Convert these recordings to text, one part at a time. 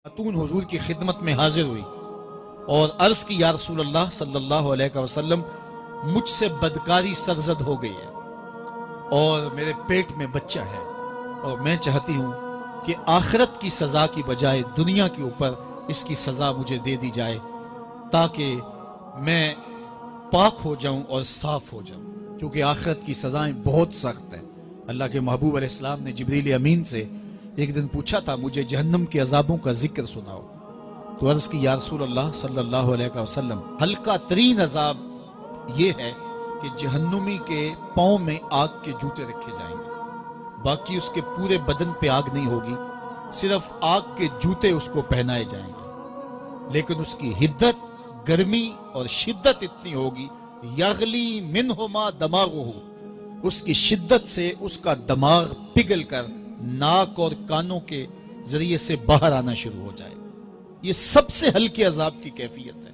خاتون حضور کی خدمت میں حاضر ہوئی اور عرض کی یا رسول اللہ صلی اللہ علیہ وسلم مجھ سے بدکاری سرزد ہو گئی ہے اور میرے پیٹ میں بچہ ہے اور میں چاہتی ہوں کہ آخرت کی سزا کی بجائے دنیا کے اوپر اس کی سزا مجھے دے دی جائے تاکہ میں پاک ہو جاؤں اور صاف ہو جاؤں، کیونکہ آخرت کی سزائیں بہت سخت ہیں۔ اللہ کے محبوب علیہ السلام نے جبریل امین سے ایک دن پوچھا تھا مجھے جہنم کے عذابوں کا ذکر سناؤ، تو عرض کی یا رسول اللہ صلی اللہ علیہ وسلم ہلکا ترین عذاب یہ ہے کہ جہنمی کے پاؤں میں آگ کے جوتے رکھے جائیں گے، باقی اس کے پورے بدن پہ آگ نہیں ہوگی، صرف آگ کے جوتے اس کو پہنائے جائیں گے، لیکن اس کی حدت، گرمی اور شدت اتنی ہوگی یغلی منہما دماغہ، اس کی شدت سے اس کا دماغ پگھل کر ناک اور کانوں کے ذریعے سے باہر آنا شروع ہو جائے گا۔ یہ سب سے ہلکے عذاب کی کیفیت ہے،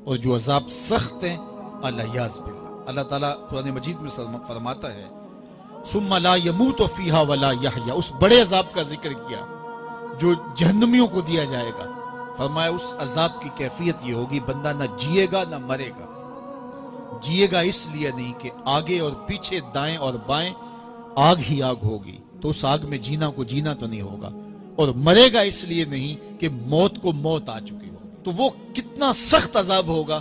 اور جو عذاب سخت ہیں الیاذ باللہ، اللہ تعالیٰ قرآن مجید میں فرماتا ہے ثم لا يموت فیہا ولا یحیا، اس بڑے عذاب کا ذکر کیا جو جہنمیوں کو دیا جائے گا، فرمایا اس عذاب کی کیفیت یہ ہوگی بندہ نہ جیے گا نہ مرے گا۔ جیے گا اس لیے نہیں کہ آگے اور پیچھے دائیں اور بائیں آگ ہی آگ ہوگی، تو اس آگ میں جینا کو جینا تو نہیں ہوگا، اور مرے گا اس لیے نہیں کہ موت کو موت آ چکی ہوگی۔ تو وہ کتنا سخت عذاب ہوگا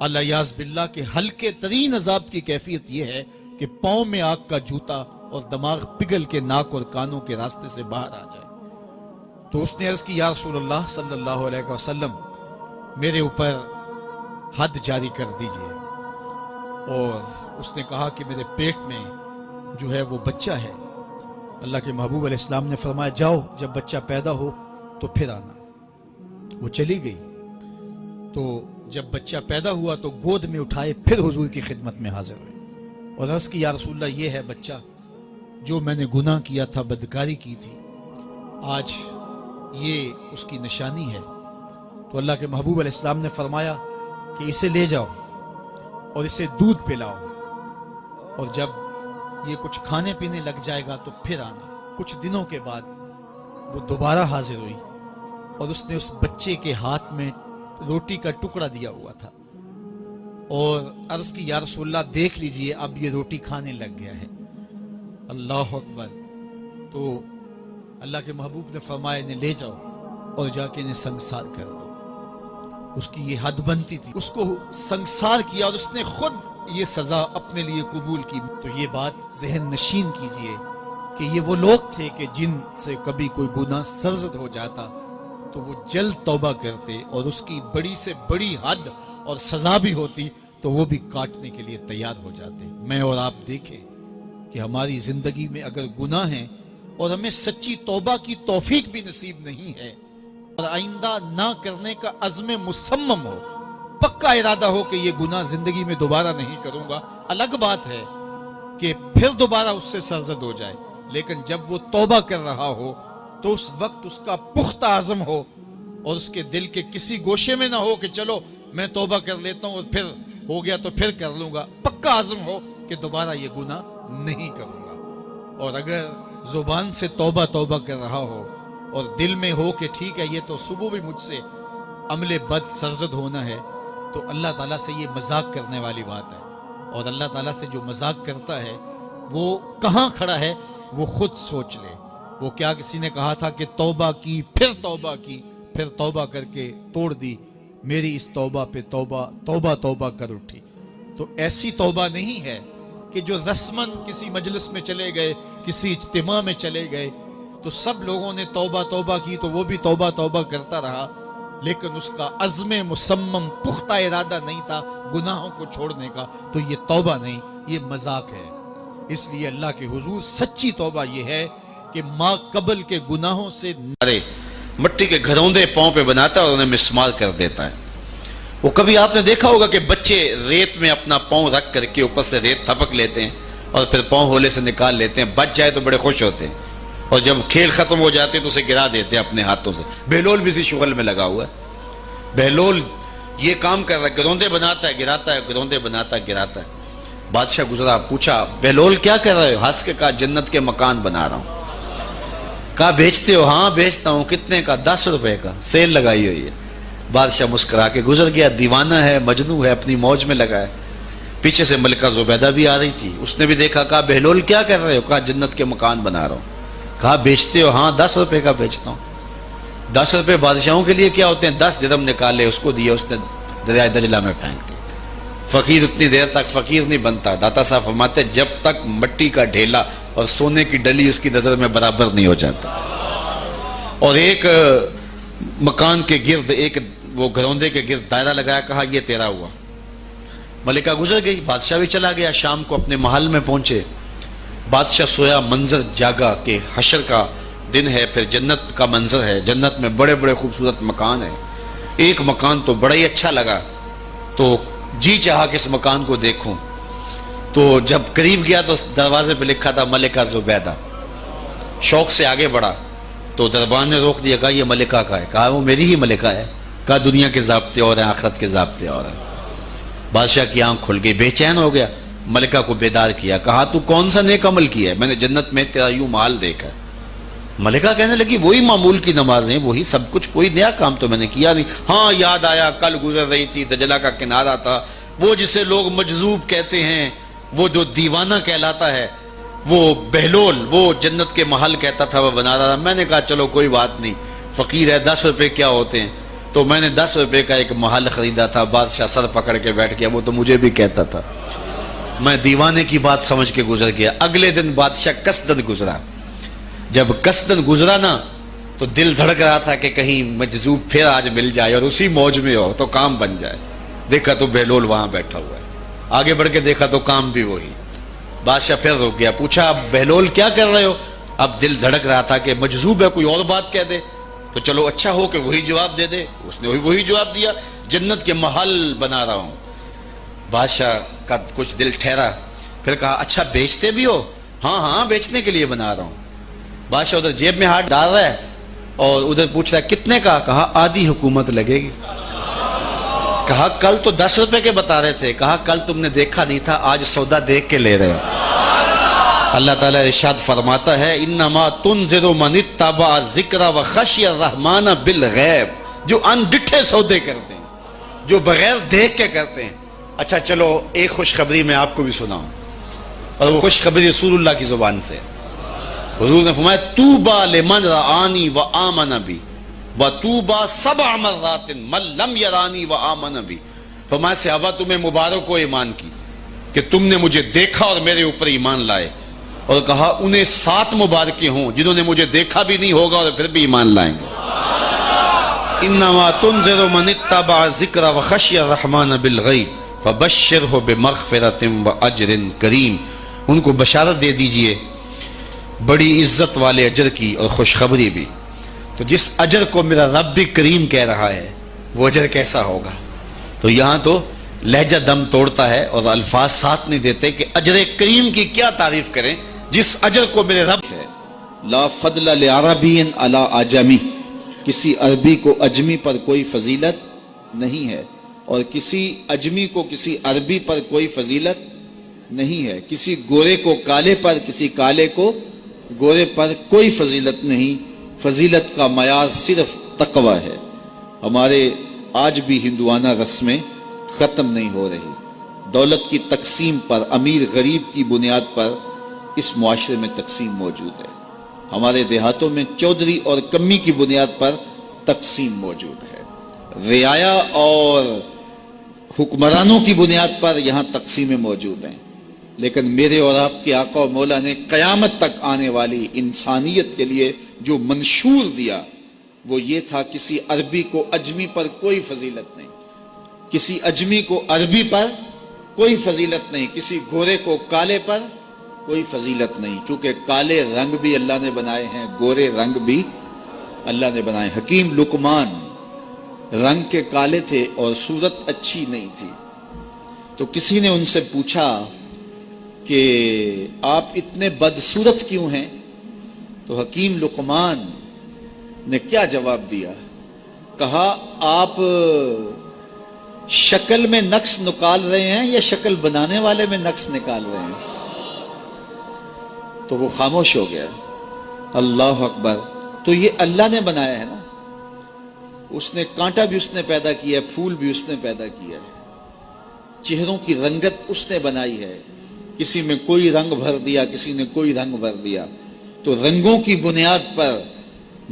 الیاذ باللہ کہ ہلکے ترین عذاب کی کیفیت یہ ہے کہ پاؤں میں آگ کا جوتا اور دماغ پگھل کے ناک اور کانوں کے راستے سے باہر آ جائے۔ تو اس نے عرض کی یا رسول اللہ صلی اللہ علیہ وسلم میرے اوپر حد جاری کر دیجئے، اور اس نے کہا کہ میرے پیٹ میں جو ہے وہ بچہ ہے۔ اللہ کے محبوب علیہ السلام نے فرمایا جاؤ جب بچہ پیدا ہو تو پھر آنا۔ وہ چلی گئی، تو جب بچہ پیدا ہوا تو گود میں اٹھائے پھر حضور کی خدمت میں حاضر ہوئے اور عرض کی یا رسول اللہ یہ ہے بچہ جو میں نے گناہ کیا تھا، بدکاری کی تھی، آج یہ اس کی نشانی ہے۔ تو اللہ کے محبوب علیہ السلام نے فرمایا کہ اسے لے جاؤ اور اسے دودھ پلاؤ، اور جب یہ کچھ کھانے پینے لگ جائے گا تو پھر آنا۔ کچھ دنوں کے بعد وہ دوبارہ حاضر ہوئی اور اس نے اس بچے کے ہاتھ میں روٹی کا ٹکڑا دیا ہوا تھا اور عرض کی یا رسول اللہ دیکھ لیجئے اب یہ روٹی کھانے لگ گیا ہے۔ اللہ اکبر۔ تو اللہ کے محبوب نے فرمایا انہیں لے جاؤ اور جا کے انہیں سنگسار کر دو۔ اس کی یہ حد بنتی تھی، اس کو سنگسار کیا اور اس نے خود یہ سزا اپنے لیے قبول کی۔ تو یہ بات ذہن نشین کیجئے کہ یہ وہ لوگ تھے کہ جن سے کبھی کوئی گناہ سرزد ہو جاتا تو وہ جلد توبہ کرتے، اور اس کی بڑی سے بڑی حد اور سزا بھی ہوتی تو وہ بھی کاٹنے کے لیے تیار ہو جاتے۔ میں اور آپ دیکھیں کہ ہماری زندگی میں اگر گناہ ہیں اور ہمیں سچی توبہ کی توفیق بھی نصیب نہیں ہے اور آئندہ نہ کرنے کا عزم مصمم ہو، پکا ارادہ ہو کہ یہ گناہ زندگی میں دوبارہ نہیں کروں گا، الگ بات ہے کہ پھر دوبارہ اس سے سرزد ہو جائے، لیکن جب وہ توبہ کر رہا ہو تو اس وقت اس کا پختہ عزم ہو اور اس کے دل کے کسی گوشے میں نہ ہو کہ چلو میں توبہ کر لیتا ہوں اور پھر ہو گیا تو پھر کر لوں گا، پکا عزم ہو کہ دوبارہ یہ گناہ نہیں کروں گا۔ اور اگر زبان سے توبہ توبہ کر رہا ہو اور دل میں ہو کہ ٹھیک ہے یہ تو صبح بھی مجھ سے عمل بد سرزد ہونا ہے، تو اللہ تعالیٰ سے یہ مذاق کرنے والی بات ہے، اور اللہ تعالیٰ سے جو مذاق کرتا ہے وہ کہاں کھڑا ہے وہ خود سوچ لے۔ وہ کیا کسی نے کہا تھا کہ توبہ کی پھر توبہ کی پھر توبہ کر کے توڑ دی، میری اس توبہ پہ توبہ توبہ توبہ کر اٹھی۔ تو ایسی توبہ نہیں ہے کہ جو رسماً کسی مجلس میں چلے گئے، کسی اجتماع میں چلے گئے تو سب لوگوں نے توبہ توبہ کی تو وہ بھی توبہ توبہ کرتا رہا، لیکن اس کا عزم مصمم پختہ ارادہ نہیں تھا گناہوں کو چھوڑنے کا، تو یہ توبہ نہیں، یہ مذاق ہے۔ اس لیے اللہ کے حضور سچی توبہ یہ ہے کہ ماں قبل کے گناہوں سے مٹی کے گھروندے پاؤں پہ بناتا ہے اور انہیں مسمار کر دیتا ہے۔ وہ کبھی آپ نے دیکھا ہوگا کہ بچے ریت میں اپنا پاؤں رکھ کر کے اوپر سے ریت تھپک لیتے ہیں اور پھر پاؤں ہولے سے نکال لیتے ہیں، بچ جائے تو بڑے خوش ہوتے ہیں، اور جب کھیل ختم ہو جاتے ہیں تو اسے گرا دیتے ہیں اپنے ہاتھوں سے۔ بہلول بھی اسی شغل میں لگا ہوا ہے، بہلول یہ کام کر رہا ہے، گروندے بناتا ہے گراتا ہے، گروندے بناتا ہے گراتا ہے۔ بادشاہ گزرا، پوچھا بہلول کیا کر رہے ہو؟ ہنس کے کہا جنت کے مکان بنا رہا ہوں۔ کہا بیچتے ہو؟ ہاں بیچتا ہوں. کتنے کا؟ 10 روپے کا, سیل لگائی ہوئی ہے. بادشاہ مسکرا کے گزر گیا. دیوانہ ہے, مجنوں ہے, اپنی موج میں لگا ہے. پیچھے سے ملکہ زبیدہ بھی آ رہی تھی, اس نے بھی دیکھا. کہا بہلول کیا کر رہے ہو؟ کہا جنت کے مکان بنا رہا ہوں. کہا بیچتے ہو؟ ہاں 10 روپے کا بیچتا ہوں. 10 روپے بادشاہوں کے لیے کیا ہوتے ہیں؟ 10 درہم نکالے, اس کو دیا, اس نے دریائے دجلہ میں پھینک دیا. فقیر اتنی دیر تک فقیر نہیں بنتا. داتا صاحب فرماتے جب تک مٹی کا ڈھیلا اور سونے کی ڈلی اس کی نظر میں برابر نہیں ہو جاتا. اور ایک مکان کے گرد, ایک وہ گھروندے کے گرد دائرہ لگایا. کہا یہ تیرا ہوا. ملکہ گزر گئی, بادشاہ بھی چلا گیا. شام کو اپنے محل میں پہنچے. بادشاہ سویا, منظر جاگا کہ حشر کا دن ہے, پھر جنت کا منظر ہے. جنت میں بڑے بڑے خوبصورت مکان ہیں. ایک مکان تو بڑا ہی اچھا لگا, تو جی چاہا کہ اس مکان کو دیکھوں. تو جب قریب گیا تو دروازے پہ لکھا تھا ملکہ زبیدہ. شوق سے آگے بڑھا تو دربان نے روک دیا. کہا یہ ملکہ کا ہے. کہا وہ میری ہی ملکہ ہے. کہا دنیا کے ضابطے اور ہیں, آخرت کے ضابطے اور ہیں. بادشاہ کی آنکھ کھل گئی, بے چین ہو گیا. ملکہ کو بیدار کیا. کہا تو کون سا نیک عمل کیا ہے؟ میں نے جنت میں تیرا یوں محل دیکھا. ملکہ کہنے لگی وہی معمول کی نمازیں, وہی سب کچھ, کوئی نیا کام تو میں نے کیا نہیں. ہاں یاد آیا, کل گزر رہی تھی, دجلہ کا کنارہ تھا, وہ جسے لوگ مجذوب کہتے ہیں, وہ جو دیوانہ کہلاتا ہے, وہ بہلول, وہ جنت کے محل کہتا تھا, وہ بنا رہا تھا. میں نے کہا چلو کوئی بات نہیں, فقیر ہے, 10 روپے کیا ہوتے ہیں. تو میں نے 10 روپے کا ایک محل خریدا تھا. بادشاہ سر پکڑ کے بیٹھ گیا, وہ تو مجھے بھی کہتا تھا. میں دیوانے کی بات سمجھ کے گزر گیا. اگلے دن بادشاہ قصدن گزرا. جب قصدن گزرا نا تو دل دھڑک رہا تھا کہ کہیں مجذوب پھر آج مل جائے اور اسی موج میں ہو تو کام بن جائے. دیکھا تو بہلول وہاں بیٹھا ہوا ہے. آگے بڑھ کے دیکھا تو کام بھی وہی. بادشاہ پھر رک گیا, پوچھا اب بہلول کیا کر رہے ہو؟ اب دل دھڑک رہا تھا کہ مجذوب ہے, کوئی اور بات کہہ دے تو چلو اچھا ہو کہ وہی جواب دے دے. اس نے وہی جواب دیا, جنت کے محل بنا رہا ہوں. بادشاہ کا کچھ دل ٹھہرا, پھر کہا اچھا بیچتے بھی ہو؟ ہاں ہاں بیچنے کے لیے بنا رہا ہوں. بادشاہ ادھر جیب میں ہاتھ ڈال رہا ہے اور ادھر پوچھ رہا ہے کتنے کا؟ کہا آدھی حکومت لگے گی. کہا کل تو 10 روپے کے بتا رہے تھے. کہا کل تم نے دیکھا نہیں تھا, آج سودا دیکھ کے لے رہے ہو. اللہ تعالیٰ ارشاد فرماتا ہے انما تنذر من اتبع ذکر وخشی الرحمن بالغیب, جو ان ڈٹھے سودے کرتے ہیں, جو بغیر دیکھ کے کرتے ہیں. اچھا چلو ایک خوشخبری میں آپ کو بھی سناؤں, اور وہ خوشخبری رسول اللہ کی زبان سے. حضور نے فرمایا طوبی لمن رآنی وآمن بی وطوبی 7 مرات من لم یرانی وآمن بی. فرمایا صحابہ تمہیں مبارک ہو ایمان کی کہ تم نے مجھے دیکھا اور میرے اوپر ایمان لائے. اور کہا انہیں 7 مبارکیں ہوں جنہوں نے مجھے دیکھا بھی نہیں ہوگا اور پھر بھی ایمان لائیں گے. انما تنذر من اتبع ذکر وخشی الرحمن بالغیب فبشرہ بمغفرۃ واجر کریم. ان کو بشارت دے دیجئے بڑی عزت والے اجر کی اور خوشخبری بھی. تو جس اجر کو میرا رب بھی کریم کہہ رہا ہے وہ اجر کیسا ہوگا. تو یہاں تو لہجہ دم توڑتا ہے اور الفاظ ساتھ نہیں دیتے کہ اجر کریم کی کیا تعریف کریں جس اجر کو میرے رب ہے. لا فضل لعربی علی اعجمی, کسی عربی کو اجمی پر کوئی فضیلت نہیں ہے, اور کسی اجمی کو کسی عربی پر کوئی فضیلت نہیں ہے. کسی گورے کو کالے پر, کسی کالے کو گورے پر کوئی فضیلت نہیں. فضیلت کا معیار صرف تقوی ہے. ہمارے آج بھی ہندوانہ رسمیں ختم نہیں ہو رہی. دولت کی تقسیم پر, امیر غریب کی بنیاد پر اس معاشرے میں تقسیم موجود ہے. ہمارے دیہاتوں میں چودھری اور کمی کی بنیاد پر تقسیم موجود ہے. رعایا اور حکمرانوں کی بنیاد پر یہاں تقسیمیں موجود ہیں. لیکن میرے اور آپ کے آقا و مولا نے قیامت تک آنے والی انسانیت کے لیے جو منشور دیا وہ یہ تھا کسی عربی کو اجمی پر کوئی فضیلت نہیں, کسی اجمی کو عربی پر کوئی فضیلت نہیں, کسی گورے کو کالے پر کوئی فضیلت نہیں. چونکہ کالے رنگ بھی اللہ نے بنائے ہیں, گورے رنگ بھی اللہ نے بنائے. حکیم لقمان رنگ کے کالے تھے اور صورت اچھی نہیں تھی. تو کسی نے ان سے پوچھا کہ آپ اتنے بدصورت کیوں ہیں؟ تو حکیم لقمان نے کیا جواب دیا؟ کہا آپ شکل میں نقص نکال رہے ہیں یا شکل بنانے والے میں نقص نکال رہے ہیں؟ تو وہ خاموش ہو گیا. اللہ اکبر. تو یہ اللہ نے بنایا ہے نا, اس نے کانٹا بھی اس نے پیدا کیا ہے, پھول بھی اس نے پیدا کیا ہے, چہروں کی رنگت اس نے بنائی ہے, کسی میں کوئی رنگ بھر دیا, کسی نے کوئی رنگ بھر دیا. تو رنگوں کی بنیاد پر,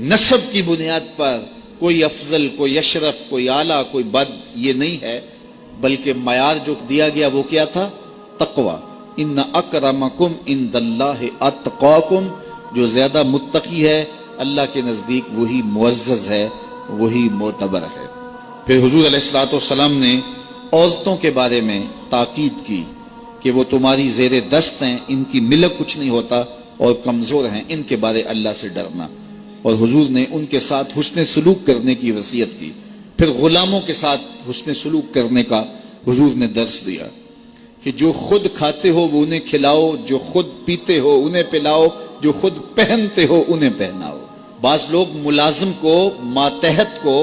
نسب کی بنیاد پر کوئی افضل, کوئی اشرف, کوئی اعلیٰ, کوئی بد, یہ نہیں ہے, بلکہ معیار جو دیا گیا وہ کیا تھا؟ تقوی. ان اکرمکم عند اللہ اتقاکم, جو زیادہ متقی ہے اللہ کے نزدیک وہی معزز ہے, وہی معتبر ہے. پھر حضور علیہ الصلوۃ والسلام نے عورتوں کے بارے میں تاکید کی کہ وہ تمہاری زیر دست ہیں, ان کی ملک کچھ نہیں ہوتا اور کمزور ہیں, ان کے بارے اللہ سے ڈرنا. اور حضور نے ان کے ساتھ حسن سلوک کرنے کی وصیت کی. پھر غلاموں کے ساتھ حسن سلوک کرنے کا حضور نے درس دیا کہ جو خود کھاتے ہو وہ انہیں کھلاؤ, جو خود پیتے ہو انہیں پلاؤ, جو خود پہنتے ہو انہیں پہناؤ. بعض لوگ ملازم کو, ماتحت کو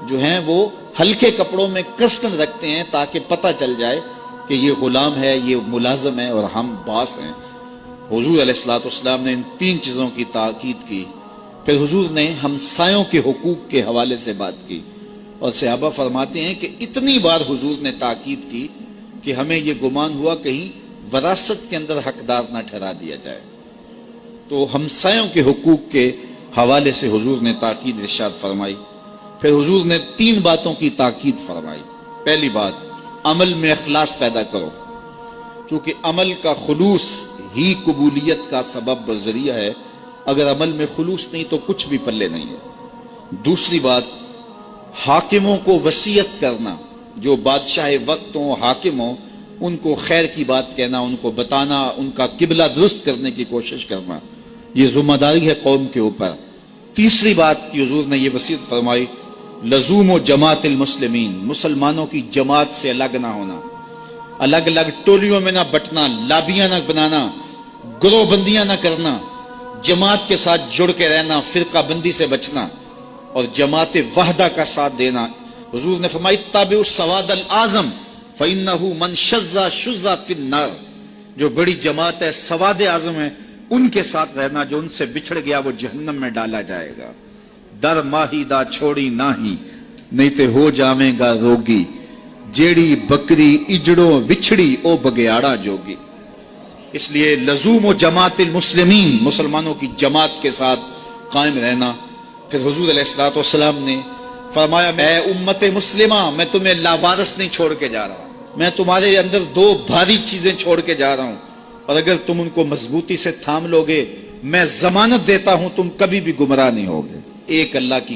جو ہیں وہ ہلکے کپڑوں میں کسن رکھتے ہیں تاکہ پتہ چل جائے کہ یہ غلام ہے, یہ ملازم ہے اور ہم باس ہیں. حضور علیہ الصلوۃ والسلام نے ان 3 چیزوں کی تاکید کی. پھر حضور نے ہمسایوں کے حقوق کے حوالے سے بات کی, اور صحابہ فرماتے ہیں کہ اتنی بار حضور نے تاکید کی کہ ہمیں یہ گمان ہوا کہیں وراثت کے اندر حقدار نہ ٹھہرا دیا جائے. تو ہمسایوں کے حقوق کے حوالے سے حضور نے تاکید ارشاد فرمائی. پھر حضور نے 3 باتوں کی تاکید فرمائی. پہلی بات, عمل میں اخلاص پیدا کرو, چونکہ عمل کا خلوص ہی قبولیت کا سبب و ذریعہ ہے. اگر عمل میں خلوص نہیں تو کچھ بھی پلے نہیں ہے. دوسری بات, حاکموں کو وصیت کرنا, جو بادشاہ وقت ہوں, حاکم ہوں, ان کو خیر کی بات کہنا, ان کو بتانا, ان کا قبلہ درست کرنے کی کوشش کرنا, یہ ذمہ داری ہے قوم کے اوپر. تیسری بات کی حضور نے یہ وصیت فرمائی, لزوم و جماعت المسلمین, مسلمانوں کی جماعت سے الگ نہ ہونا, الگ الگ ٹولیوں میں نہ بٹنا, لابیاں نہ بنانا, گروہ بندیاں نہ کرنا, جماعت کے ساتھ جڑ کے رہنا, فرقہ بندی سے بچنا اور جماعت وحدہ کا ساتھ دینا. حضور نے فرمایا اتبعوا السواد الاعظم فانه من شذ شذ فی النار, جو بڑی جماعت ہے, سواد اعظم ہے, ان کے ساتھ رہنا, جو ان سے بچھڑ گیا وہ جہنم میں ڈالا جائے گا. در ماہی دا چھوڑی ناہی, نہیں تے ہو جاویں گا روگی, جیڑی بکری اجڑوں وچھڑی او بگیاڑا جوگی. اس لیے لزوم و جماعت المسلمین, مسلمانوں کی جماعت کے ساتھ قائم رہنا. پھر حضور علیہ الصلوۃ والسلام نے فرمایا, اے امت مسلمہ, میں تمہیں لاوارث نہیں چھوڑ کے جا رہا ہوں, میں تمہارے اندر 2 بھاری چیزیں چھوڑ کے جا رہا ہوں, اور اگر تم ان کو مضبوطی سے تھام لوگے میں ضمانت دیتا ہوں تم کبھی بھی گمراہ نہیں ہوگے. ایک اللہ کی